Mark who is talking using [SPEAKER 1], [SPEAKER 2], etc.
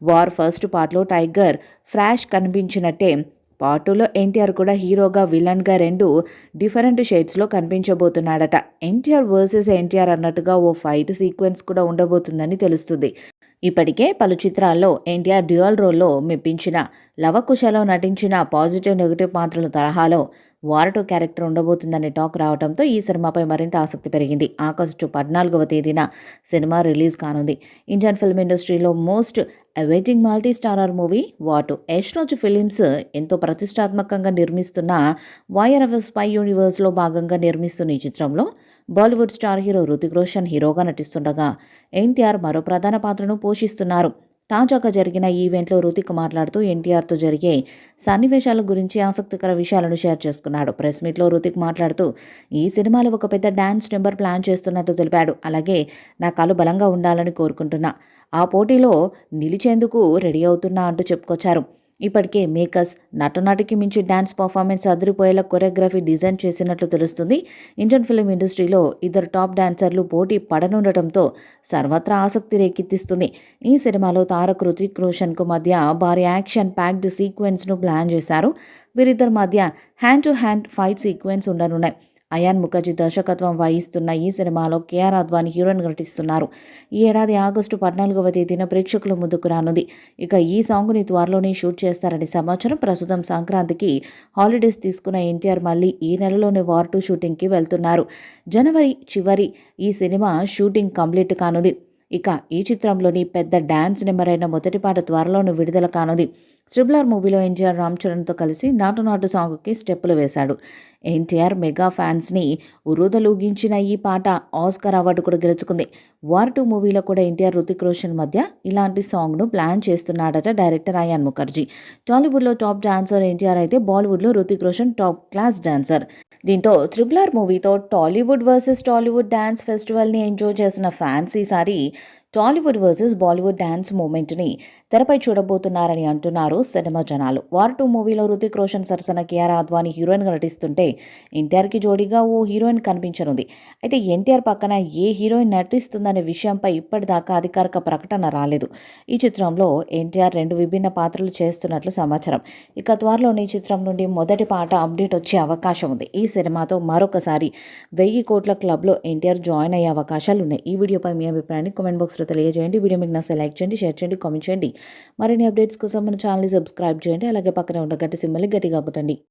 [SPEAKER 1] War first పార్ట్లో tiger ఫ్రాష్ కనిపించినట్టే part 2లో ఎన్టీఆర్ కూడా హీరోగా విలన్గా 2 డిఫరెంట్ షేడ్స్లో కనిపించబోతున్నాడట. ఎన్టీఆర్ వర్సెస్ ఎన్టీఆర్ అన్నట్టుగా ఓ ఫైట్ సీక్వెన్స్ కూడా ఉండబోతుందని తెలుస్తుంది. ఇప్పటికే పలు చిత్రాల్లో ఎన్టీఆర్ డ్యూయల్ రోల్లో మెప్పించిన, లవకుశలో నటించిన పాజిటివ్ నెగిటివ్ పాత్రల తరహాలో వార్ 2 క్యారెక్టర్ ఉండబోతుందనే టాక్ రావడంతో ఈ సినిమాపై మరింత ఆసక్తి పెరిగింది. ఆగస్టు 14వ తేదీన సినిమా రిలీజ్ కానుంది. ఇండియన్ ఫిల్మ్ ఇండస్ట్రీలో most awaiting multi starrer movie war 2. Yash Raj films ఎంతో ప్రతిష్టాత్మకంగా నిర్మిస్తున్న వాయర్ ఆఫ్ స్పై యూనివర్స్లో భాగంగా నిర్మిస్తున్న ఈ చిత్రంలో బాలీవుడ్ స్టార్ హీరో హృతిక్ రోషన్ హీరోగా నటిస్తుండగా ఎన్టీఆర్ మరో ప్రధాన పాత్రను పోషిస్తున్నారు. తాజాగా జరిగిన ఈ ఈవెంట్లో హృతిక్ మాట్లాడుతూ ఎన్టీఆర్తో జరిగే సన్నివేశాల గురించి ఆసక్తికర విషయాలను షేర్ చేసుకున్నాడు. ప్రెస్ మీట్లో హృతిక్ మాట్లాడుతూ ఈ సినిమాలో ఒక పెద్ద డాన్స్ నెంబర్ ప్లాన్ చేస్తున్నట్టు తెలిపాడు. అలాగే నా కాలు బలంగా ఉండాలని కోరుకుంటున్నా, ఆ పోటీలో నిలిచేందుకు రెడీ అవుతున్నా అంటూ చెప్పుకొచ్చారు. ఇప్పటికే మేకర్స్ నటనటికి మించి డ్యాన్స్ పర్ఫార్మెన్స్ అదిరిపోయేలా కొరియోగ్రఫీ డిజైన్ చేసినట్లు తెలుస్తుంది. ఇండియన్ ఫిల్మ్ ఇండస్ట్రీలో ఇద్దరు టాప్ డాన్సర్లు పోటీ పడనుండటంతో సర్వత్రా ఆసక్తి రేకెత్తిస్తుంది. ఈ సినిమాలో తారక్ హృతిక్ రోషన్కు మధ్య భారీ యాక్షన్ ప్యాక్డ్ సీక్వెన్స్ను ప్లాన్ చేశారు. వీరిద్దరి మధ్య hand to hand fight sequence ఉండనున్నాయి. అయాన్ ముఖర్జీ దర్శకత్వం వహిస్తున్న ఈ సినిమాలో కేఆర్ అద్వానీ హీరోయిన్గా నటిస్తున్నారు. ఈ ఏడాది ఆగస్టు 14వ తేదీన ప్రేక్షకుల ముందుకు రానుంది. ఇక ఈ సాంగ్ని త్వరలోనే షూట్ చేస్తారని సమాచారం. ప్రస్తుతం సంక్రాంతికి హాలిడేస్ తీసుకున్న ఎన్టీఆర్ మళ్ళీ ఈ నెలలోనే వార్ 2 షూటింగ్కి వెళ్తున్నారు. జనవరి చివరి ఈ సినిమా షూటింగ్ కంప్లీట్ కానుంది. ఇక ఈ చిత్రంలోని పెద్ద డాన్స్ నెంబర్ అయిన మొదటి పాట త్వరలోనే విడుదల కానుంది. ట్రిపుల్ మూవీలో ఎన్టీఆర్ రామ్ చరణ్తో కలిసి నాటు నాటు సాంగ్కి స్టెప్పులు వేశాడు. ఎన్టీఆర్ మెగా ఫ్యాన్స్ని ఉరుదలూగించిన ఈ పాట ఆస్కార్ అవార్డు కూడా గెలుచుకుంది. వార్ 2 మూవీలో కూడా ఎన్టీఆర్ హృతిక్ రోషన్ మధ్య ఇలాంటి సాంగ్ను ప్లాన్ చేస్తున్నాడట డైరెక్టర్ అయాన్ ముఖర్జీ. టాలీవుడ్లో టాప్ డాన్సర్ ఎన్టీఆర్ అయితే బాలీవుడ్లో Hrithik Roshan top class dancer. దీంతో ట్రిపుల్ మూవీతో టాలీవుడ్ వర్సెస్ టాలీవుడ్ డాన్స్ ఫెస్టివల్ని ఎంజాయ్ చేసిన ఫ్యాన్స్ ఈసారి టాలీవుడ్ వర్సెస్ బాలీవుడ్ డాన్స్ మూమెంట్ని తెరపై చూడబోతున్నారని అంటున్నారు సినిమా జనాలు. వార్ 2 మూవీలో హృతిక్ రోషన్ సరసన కేఆర్ అద్వానీ హీరోయిన్గా నటిస్తుంటే ఎన్టీఆర్కి జోడీగా ఓ హీరోయిన్ కనిపించనుంది. అయితే ఎన్టీఆర్ పక్కన ఏ హీరోయిన్ నటిస్తుందనే విషయంపై ఇప్పటిదాకా అధికారిక ప్రకటన రాలేదు. ఈ చిత్రంలో ఎన్టీఆర్ 2 విభిన్న పాత్రలు చేస్తున్నట్లు సమాచారం. ఇక త్వరలోనే ఈ చిత్రం నుండి మొదటి పాట అప్డేట్ వచ్చే అవకాశం ఉంది. ఈ సినిమాతో మరొకసారి 1000 కోట్ల క్లబ్లో ఎన్టీఆర్ జాయిన్ అయ్యే అవకాశాలు ఉన్నాయి. ఈ వీడియోపై మీ అభిప్రాయాన్ని కామెంట్ బాక్స్లో తెలియజేయండి. వీడియో మీకు నచ్చితే లైక్ చేయండి, షేర్ చేయండి, కామెంట్ చేయండి. మరిన్ని అప్డేట్స్ కోసం మన ఛానల్ని సబ్స్క్రైబ్ చేయండి. అలాగే పక్కనే ఉన్న గంట సింబల్ని గట్టిగా కొట్టండి.